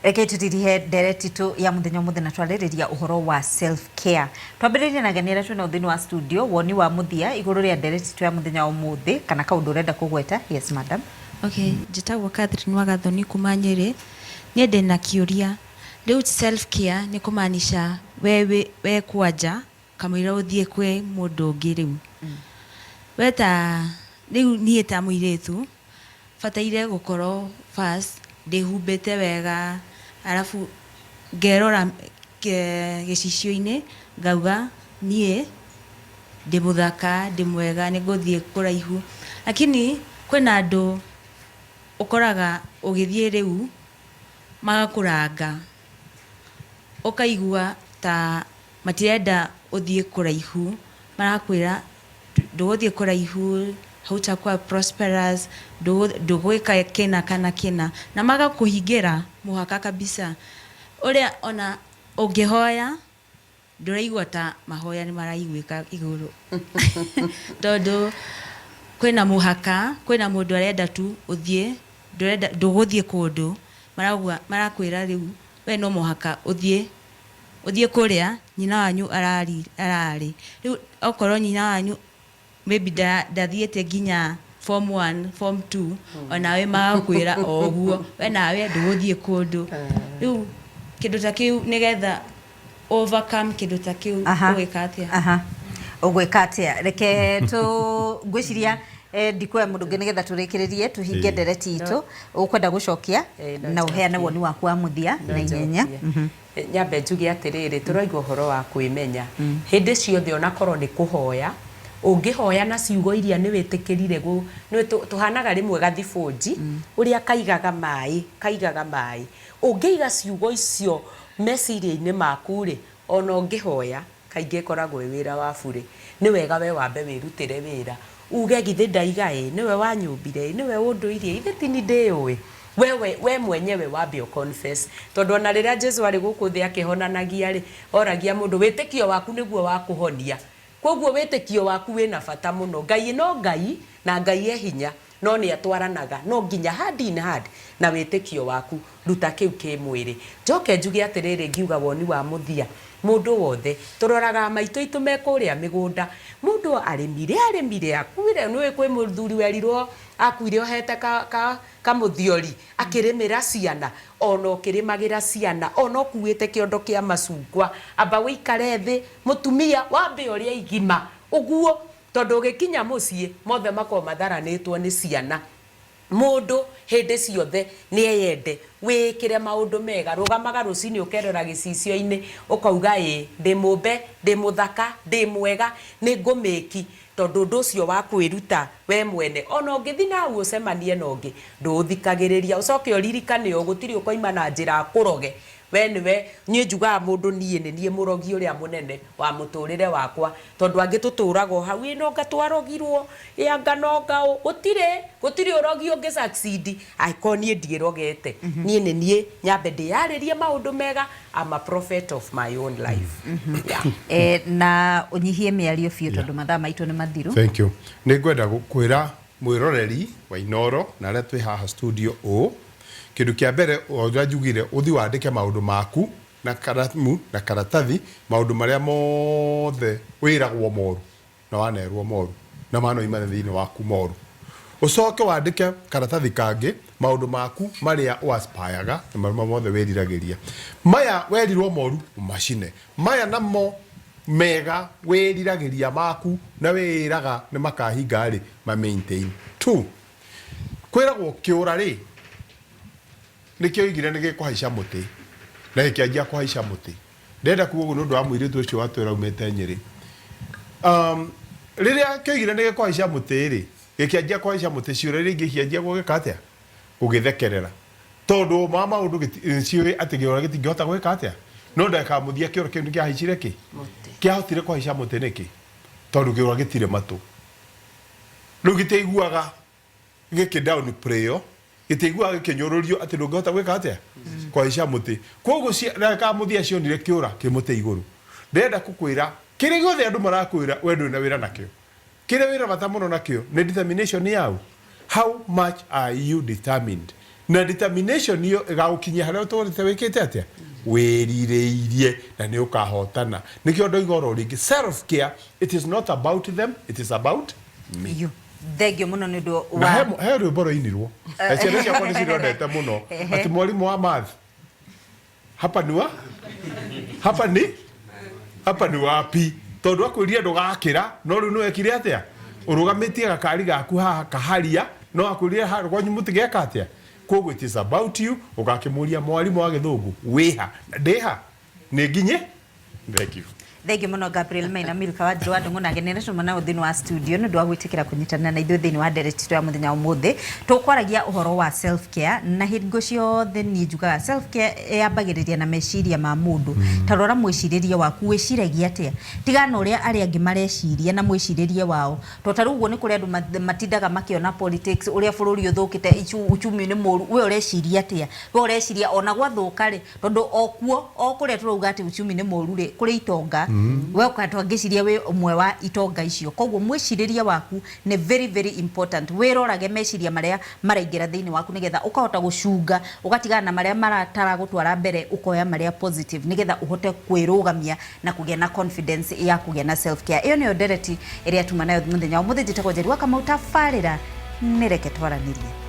Reke tutirihe ndereti tu ya muthenya muthenya twaririria uhoro wa self care. Twambiririe na ganira twina uthini wa studio woni wa muthia iguru ria ndereti tu ya muthenya umuthi kana kaundu urenda kugweta. Yes madam. Okay, njitagwo Catherine Wagathoni kuma Nyeri. Nie ndina kiuria. Riu self care ni kumaanisha we kwanja kamwira uthie kwe mundu ungi riu. Weta riu nie ta muiretu fataire gukoro first ndihumbite wega arafu ngerora gicicio-ini ngauga nie ndi muthaka ndi mwega ni nguthie kuraihu, lakini kwina andu ukoraga ugithie riu magakuranga ukaigua ta matirenda uthie kuraihu, marakwira nduguthie kuraihu hautakuwa prosperous, ndugwika kina kana kina na magakuhingira muhaka kabisa uria ona ungihoya nduraigua ta mahoya ni maraiguika iguru tondu kwina muhaka, kwina mundu arenda tu uthie nduguthie kundu marakwira riu we no muhaka uthie kuria nyina wanyu arari riu okorwo nyina wanyu maybe dathiete nginya form 1 form 2 onawe magakwira oguo we nawe nduguthie kundu riu kindu ta kiu nigetha overcome kindu ta kiu ugwika atia ugwika atia reke tu ngwiciria ndikwe mundu ngi nigetha turikiririe tuhinge ndereti itu ukwenda gucokia na uheane woni waku wa muthia na inyenya. Nyambe njuge atiriri turaigua uhoro wa kwimenya hindi ciothe ona korwo ni kuhoya ungihoya na ciugo iria ni witikirire ni tuhanaga rimwe gathibunji uria kaigaga mai ungiiga ciugo icio meciria-ini maku ri ona ungihoya kaingi koragwo wira wa bure. Ni wega we wambe wirutire wira uge githi ndaiga niwe wanyumbire niwe unduirie ithi ni ndiui we mwenyewe wambe confess tondu ona riria Jesu ari guku thi akihonanagia ri oragia mundu witikio waku niguo wa kuhonia. Koguo witikio waku wina bata muno. Ngai no ngai na ngai e hinya no ni atwaranaga no nginya hand in hand na witikio waku ruta kiu ki mwiri. Njoke njuge atiriri ngiuga woni wa muthia mundu wothe turoraga maito itu mekuria migunda mundu arimire akuire niwe kwi muthuri werirwo akuire ohete ka muthiori akirimira ciana ona ukirimagira ciana ona kuite kiondo kia macungwa amba wikare thi mutumia wambe uria igima uguo tondu gikinya mucii mothe mako matharanitwo ni ciana. Mundu hindi ciothe ni eyende wikire maundu mega rugamaga rucini ukerora gicicio-ini ukauga ndi mumbe ndi muthaka ndi mwega ni ngumiki tondu undu ucio wa kwiruta we mwene ona ungithi na ucemanie na ungi nduthikagiriria ucoke uririkane gutiri ukoima na njira kuroge we niwe nie njuga mundu nie murogi uria munene wa muturire wakwa tondu angi tuturaga hau ino ngatwarogirwo yanga noga gutire urogi ungi succeed aikoni ndirogete nie nyambe ndiyaririe maundu mega. I'm a prophet of my own life. Na unyihie miario fiu tondu mathaa maitu ni mathiru. Thank you. Ni ngwenda kwira mwiroreri wa Inoro na aria twi haha studio o kindu kia mbere uria njugire uthi wandike maundu maku na karamu na karatathi maundu maria mothe wiragwo moru na wanerwo moru na mano imane thiini waku moru ucoke wandike karatathi kangi maundu maku maria waspireaga na maruma mothe wiriragiria maya werirwo moru machine maya namo mega wiriragiria maku na wiraga ni makahinga ri ma maintain 2 kwiragwo kiura ri nikio igire nige kuhaica muti na ikianjia kuhaica muti ndenda kuguo nundu wa muiritu ucio watwira umete Nyeri riria kiigire nige kuhaica muti ri gikianjia kuhaica muti ciura ringi kianjia gugika atia gugithekerera tondu mama undu ciuri ati giora gitingihota gwika atia no ndaka muthia kiora kiu nikiahaicire ki kiahotire kuhaica muti niki tondu giora gitire matu riu giteiguaga giki down prayer giteigua gikinyorurio ati ndungihota gwika atia kuhaica muti koguo ndaka muthia cionire kiura kimuti iguru ndenda kukwira kiri giothe andu marakwira we ndu na wira nakio kire wira bata muno nakio ni determination yao. How much are you determined na determination iyo igagukinyia haria utwarite wikite atia wirireirie na ni ukahotana nikio ndo igoro ringi self care it is not about them it is about me you thegio muno ni ndo wa he rwimbo rũinirwo ciana ciakwa nĩ cirondete mũno ati mwarimu wa math hapa ni wapi tondu akwĩria ndũgakĩra no rĩu nĩwekire atĩa ũrũgamĩtie gakari gaku haha kaharia no akwĩria ha kwanyu mũtigeka atĩa koguo it is about you ũgakĩmũria mwarimu wa gĩthũngũ wĩha ndĩha nĩ nginye thank you thengio muno Gabriel Maina Milka wa Njĩra wa Ndung'u na agenera cumana thĩinĩ wa studio nĩ ũndũ wa gwĩtĩkĩra kũnyitanĩra na ithuĩ thĩinĩ wa ndereti ya mũthenya ũmũthĩ tũkwaragia ũhoro wa self care na hingo ciothe niĩ njugaga self care yambagĩrĩria na meciria ma mũndũ ta rora mwĩcirĩrie waku wĩciragia atĩa tigana ũrĩa arĩa angĩ mareciria na mwĩcirĩrie wao to ta rĩu nĩ kũrĩ andũ matindaga makĩona politics ũrĩa bũrũri ũthũkĩte uchumi nĩ mũru we ũreciria atĩa we ũreciria ona gwathũka rĩ tondũ okuo o kũrĩa tũrauga atĩ uchumi nĩ mũru rĩ kũrĩ itonga we ukatwangiciria we umwe wa itonga icio koguo mwiciriria waku ni very important wirorage meciria maria maraingira thiini waku nigetha ukahota gucunga ugatigana na maria maratara gutwara mbere ukoya maria positive nigetha uhote kwirugamia na kugia na confidence ya kugia na self care iyo niyo ndereti iria tuma nayo muthenya umuthi njitagwo Njeri wa Kamau tabarĩra nireke twaranirie